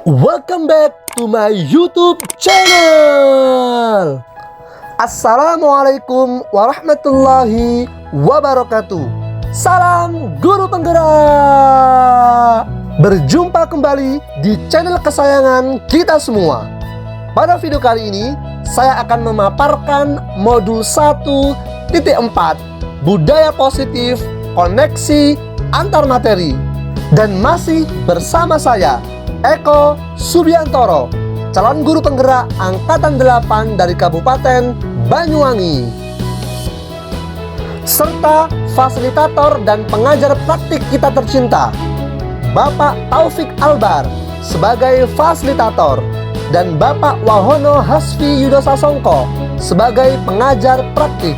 Welcome back to my YouTube channel. Assalamualaikum warahmatullahi wabarakatuh. Salam guru penggerak. Berjumpa kembali di channel kesayangan kita semua. Pada video kali ini saya akan memaparkan modul 1.4 budaya positif koneksi antar materi. Dan masih bersama saya Eko Subiantoro, calon guru penggerak Angkatan 8 dari Kabupaten Banyuwangi, serta fasilitator dan pengajar praktik kita tercinta, Bapak Taufik Albar sebagai fasilitator dan Bapak Wahono Hasfi Yudo Sasongko sebagai pengajar praktik.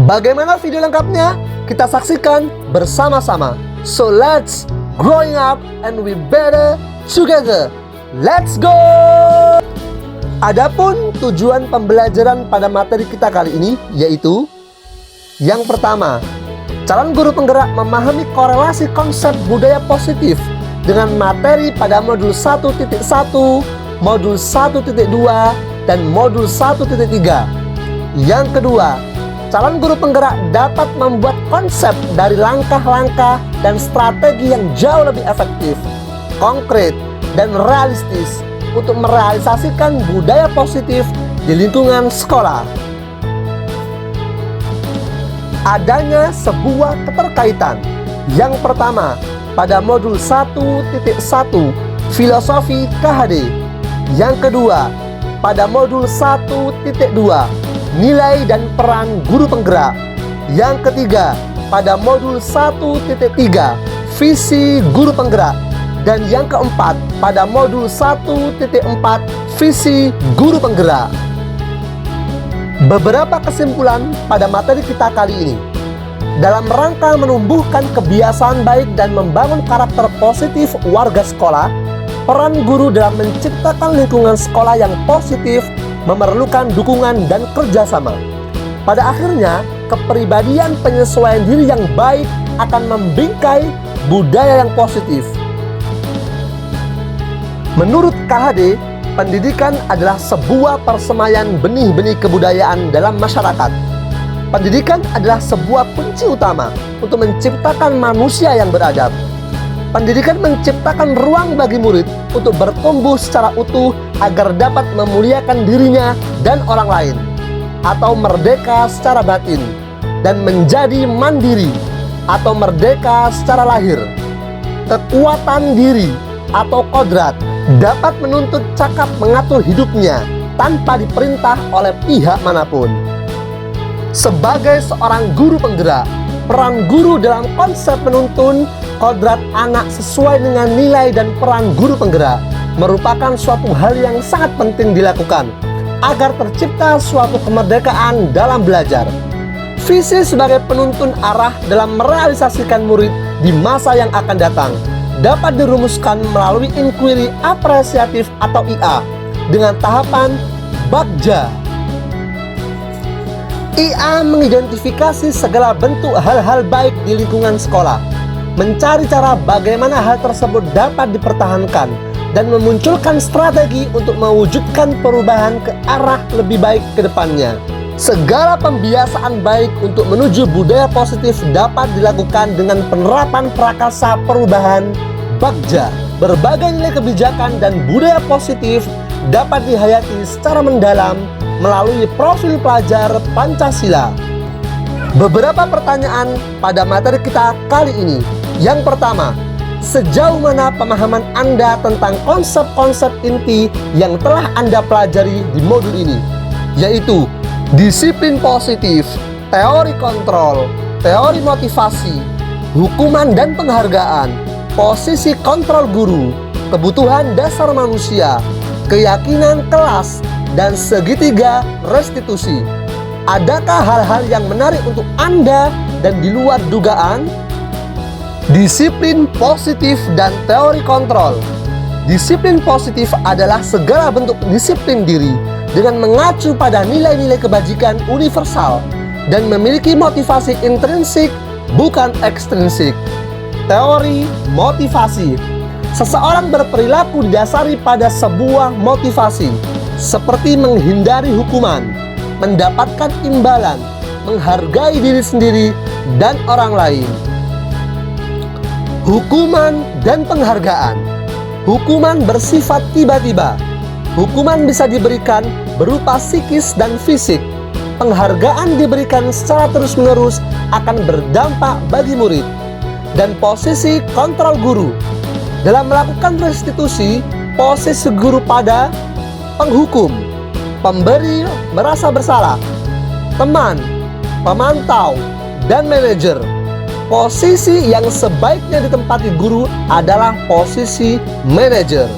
Bagaimana video lengkapnya? Kita saksikan bersama-sama. So let's growing up and we better together. Let's go! Adapun tujuan pembelajaran pada materi kita kali ini yaitu yang pertama, calon guru penggerak memahami korelasi konsep budaya positif dengan materi pada modul 1.1, modul 1.2, dan modul 1.3. Yang kedua, calon guru penggerak dapat membuat konsep dari langkah-langkah dan strategi yang jauh lebih efektif, konkret, dan realistis untuk merealisasikan budaya positif di lingkungan sekolah. Adanya sebuah keterkaitan. Yang pertama, pada modul 1.1 filosofi KHD. Yang kedua, pada modul 1.2 nilai dan peran guru penggerak. Yang ketiga, pada modul 1.3 visi guru penggerak. Dan yang keempat, pada modul 1.4 visi guru penggerak. Beberapa kesimpulan pada materi kita kali ini. Dalam rangka menumbuhkan kebiasaan baik dan membangun karakter positif warga sekolah, peran guru dalam menciptakan lingkungan sekolah yang positif memerlukan dukungan dan kerjasama. Pada akhirnya, kepribadian penyesuaian diri yang baik akan membingkai budaya yang positif. Menurut KHD, pendidikan adalah sebuah persemaian benih-benih kebudayaan dalam masyarakat. Pendidikan adalah sebuah kunci utama untuk menciptakan manusia yang beradab. Pendidikan menciptakan ruang bagi murid untuk bertumbuh secara utuh agar dapat memuliakan dirinya dan orang lain, atau merdeka secara batin, dan menjadi mandiri atau merdeka secara lahir. Kekuatan diri atau kodrat dapat menuntut cakap mengatur hidupnya tanpa diperintah oleh pihak manapun. Sebagai seorang guru penggerak, peran guru dalam konsep menuntun kodrat anak sesuai dengan nilai dan peran guru penggerak merupakan suatu hal yang sangat penting dilakukan agar tercipta suatu kemerdekaan dalam belajar. Visi sebagai penuntun arah dalam merealisasikan murid di masa yang akan datang dapat dirumuskan melalui inquiry apresiatif atau IA dengan tahapan Bagja. IA mengidentifikasi segala bentuk hal-hal baik di lingkungan sekolah, mencari cara bagaimana hal tersebut dapat dipertahankan, dan memunculkan strategi untuk mewujudkan perubahan ke arah lebih baik ke depannya. Segala pembiasaan baik untuk menuju budaya positif dapat dilakukan dengan penerapan prakasa perubahan Bagja. Berbagai nilai kebijakan dan budaya positif dapat dihayati secara mendalam melalui profil pelajar Pancasila. Beberapa pertanyaan pada materi kita kali ini. Yang pertama, sejauh mana pemahaman Anda tentang konsep-konsep inti yang telah Anda pelajari di modul ini, yaitu disiplin positif, teori kontrol, teori motivasi, hukuman dan penghargaan, posisi kontrol guru, kebutuhan dasar manusia, keyakinan kelas, dan segitiga restitusi. Adakah hal-hal yang menarik untuk Anda dan di luar dugaan? Disiplin positif dan teori kontrol. Disiplin positif adalah segala bentuk disiplin diri dengan mengacu pada nilai-nilai kebajikan universal dan memiliki motivasi intrinsik bukan ekstrinsik. Teori motivasi. Seseorang berperilaku didasari pada sebuah motivasi, seperti menghindari hukuman, mendapatkan imbalan, menghargai diri sendiri dan orang lain. Hukuman dan penghargaan. Hukuman bersifat tiba-tiba. Hukuman bisa diberikan berupa psikis dan fisik. Penghargaan diberikan secara terus-menerus akan berdampak bagi murid. Dan posisi kontrol guru. Dalam melakukan restitusi, posisi guru pada penghukum, pemberi merasa bersalah, teman, pemantau, dan manajer. Posisi yang sebaiknya ditempati guru adalah posisi manajer.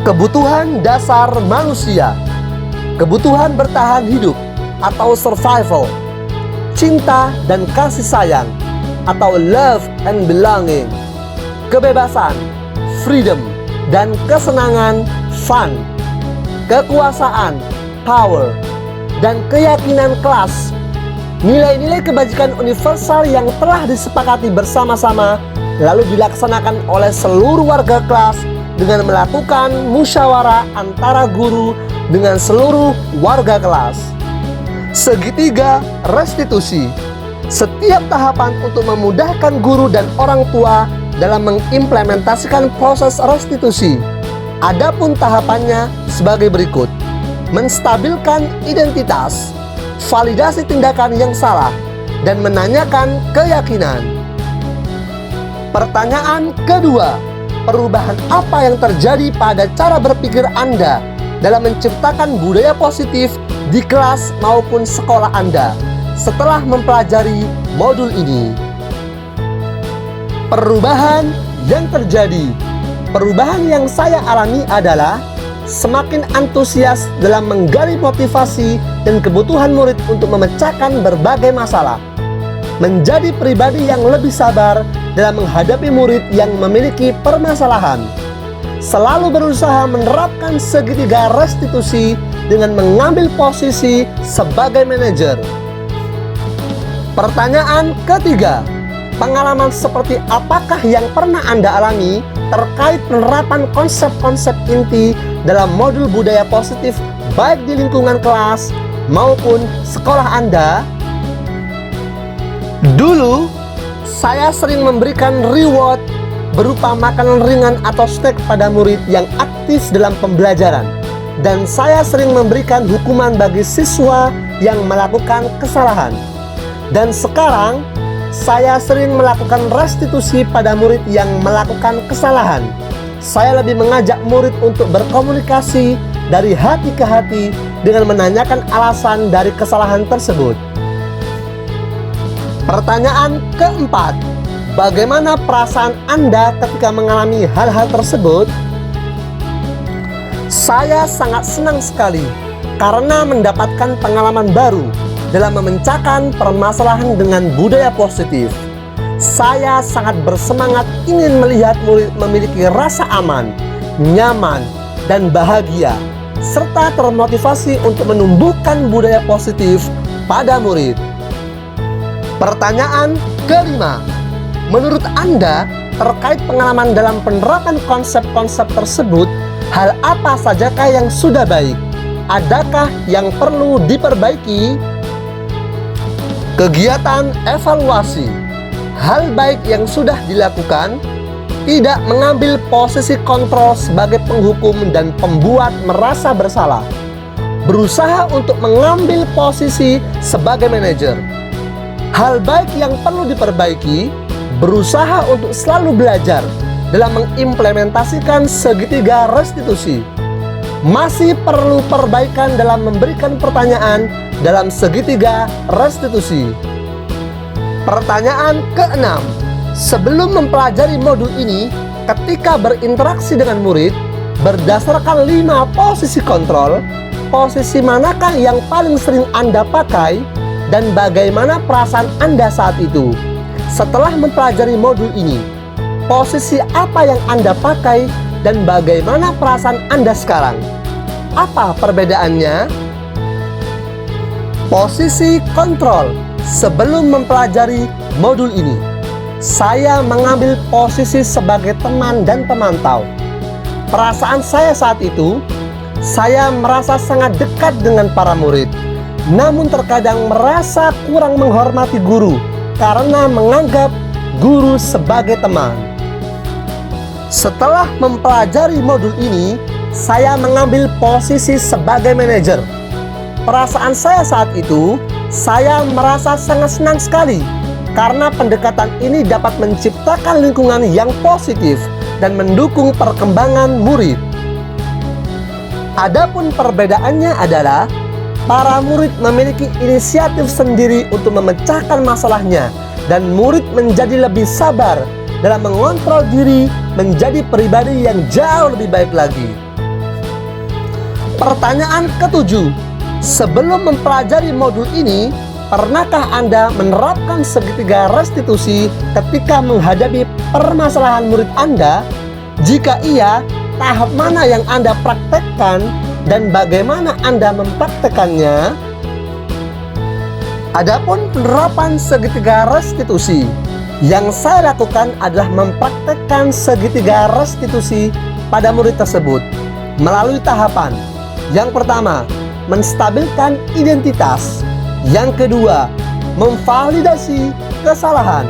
Kebutuhan dasar manusia. Kebutuhan bertahan hidup atau survival. Cinta dan kasih sayang atau love and belonging. Kebebasan, freedom, dan kesenangan, fun. Kekuasaan, power, dan keyakinan kelas. Nilai-nilai kebajikan universal yang telah disepakati bersama-sama lalu dilaksanakan oleh seluruh warga kelas dengan melakukan musyawarah antara guru dengan seluruh warga kelas. Segitiga restitusi. Setiap tahapan untuk memudahkan guru dan orang tua dalam mengimplementasikan proses restitusi. Adapun tahapannya sebagai berikut: menstabilkan identitas, validasi tindakan yang salah, dan menanyakan keyakinan. Pertanyaan kedua, perubahan apa yang terjadi pada cara berpikir Anda dalam menciptakan budaya positif di kelas maupun sekolah Anda setelah mempelajari modul ini? Perubahan yang terjadi. Perubahan yang saya alami adalah semakin antusias dalam menggali motivasi dan kebutuhan murid untuk memecahkan berbagai masalah. Menjadi pribadi yang lebih sabar dalam menghadapi murid yang memiliki permasalahan. Selalu berusaha menerapkan segitiga restitusi dengan mengambil posisi sebagai manajer. Pertanyaan ketiga, pengalaman seperti apakah yang pernah Anda alami terkait penerapan konsep-konsep inti dalam modul budaya positif baik di lingkungan kelas maupun sekolah Anda? Dulu, saya sering memberikan reward berupa makanan ringan atau snack pada murid yang aktif dalam pembelajaran. Dan saya sering memberikan hukuman bagi siswa yang melakukan kesalahan. Dan sekarang, saya sering melakukan restitusi pada murid yang melakukan kesalahan. Saya lebih mengajak murid untuk berkomunikasi dari hati ke hati dengan menanyakan alasan dari kesalahan tersebut. Pertanyaan keempat, bagaimana perasaan Anda ketika mengalami hal-hal tersebut? Saya sangat senang sekali karena mendapatkan pengalaman baru dalam memecahkan permasalahan dengan budaya positif. Saya sangat bersemangat ingin melihat murid memiliki rasa aman, nyaman, dan bahagia, serta termotivasi untuk menumbuhkan budaya positif pada murid. Pertanyaan kelima, menurut Anda terkait pengalaman dalam penerapan konsep-konsep tersebut, hal apa sajakah yang sudah baik? Adakah yang perlu diperbaiki? Kegiatan evaluasi. Hal baik yang sudah dilakukan, tidak mengambil posisi kontrol sebagai penghukum dan pembuat merasa bersalah. Berusaha untuk mengambil posisi sebagai manajer. Hal baik yang perlu diperbaiki, berusaha untuk selalu belajar dalam mengimplementasikan segitiga restitusi. Masih perlu perbaikan dalam memberikan pertanyaan dalam segitiga restitusi. Pertanyaan keenam, sebelum mempelajari modul ini, ketika berinteraksi dengan murid, berdasarkan 5 posisi kontrol, posisi manakah yang paling sering Anda pakai dan bagaimana perasaan Anda saat itu? Setelah mempelajari modul ini, posisi apa yang Anda pakai dan bagaimana perasaan Anda sekarang? Apa perbedaannya? Posisi kontrol sebelum mempelajari modul ini. saya mengambil posisi sebagai teman dan pemantau. Perasaan saya saat itu, saya merasa sangat dekat dengan para murid, namun terkadang merasa kurang menghormati guru karena menganggap guru sebagai teman. Setelah mempelajari modul ini, saya mengambil posisi sebagai manajer. Perasaan saya saat itu, saya merasa sangat senang sekali karena pendekatan ini dapat menciptakan lingkungan yang positif dan mendukung perkembangan murid. Adapun perbedaannya adalah para murid memiliki inisiatif sendiri untuk memecahkan masalahnya dan murid menjadi lebih sabar dalam mengontrol diri menjadi pribadi yang jauh lebih baik lagi. Pertanyaan ketujuh, sebelum mempelajari modul ini, pernahkah Anda menerapkan segitiga restitusi ketika menghadapi permasalahan murid Anda? Jika iya, tahap mana yang Anda praktekkan dan bagaimana Anda mempraktekannya? Adapun penerapan segitiga restitusi, yang saya lakukan adalah mempraktekkan segitiga restitusi pada murid tersebut melalui tahapan. Yang pertama, menstabilkan identitas. Yang kedua, memvalidasi kesalahan.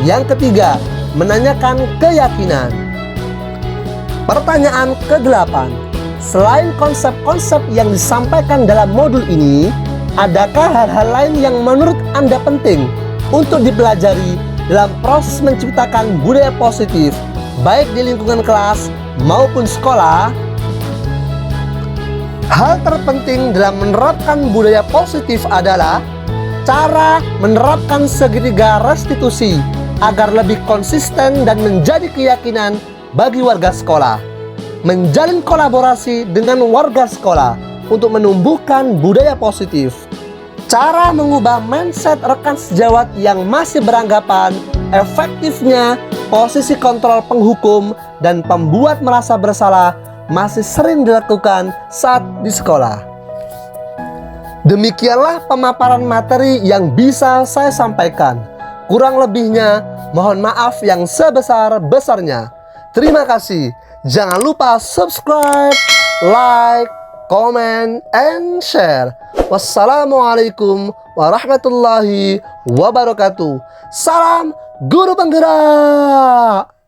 Yang ketiga, menanyakan keyakinan. Pertanyaan ke-8, selain konsep-konsep yang disampaikan dalam modul ini, adakah hal-hal lain yang menurut Anda penting untuk dipelajari dalam proses menciptakan budaya positif, baik di lingkungan kelas maupun sekolah? Hal terpenting dalam menerapkan budaya positif adalah cara menerapkan segitiga restitusi agar lebih konsisten dan menjadi keyakinan bagi warga sekolah. Menjalin kolaborasi dengan warga sekolah untuk menumbuhkan budaya positif. Cara mengubah mindset rekan sejawat yang masih beranggapan efektifnya posisi kontrol penghukum dan pembuat merasa bersalah masih sering dilakukan saat di sekolah. Demikianlah pemaparan materi yang bisa saya sampaikan. Kurang lebihnya, mohon maaf yang sebesar-besarnya. Terima kasih. Jangan lupa subscribe, like, comment, and share. Wassalamualaikum warahmatullahi wabarakatuh. Salam Guru Penggerak.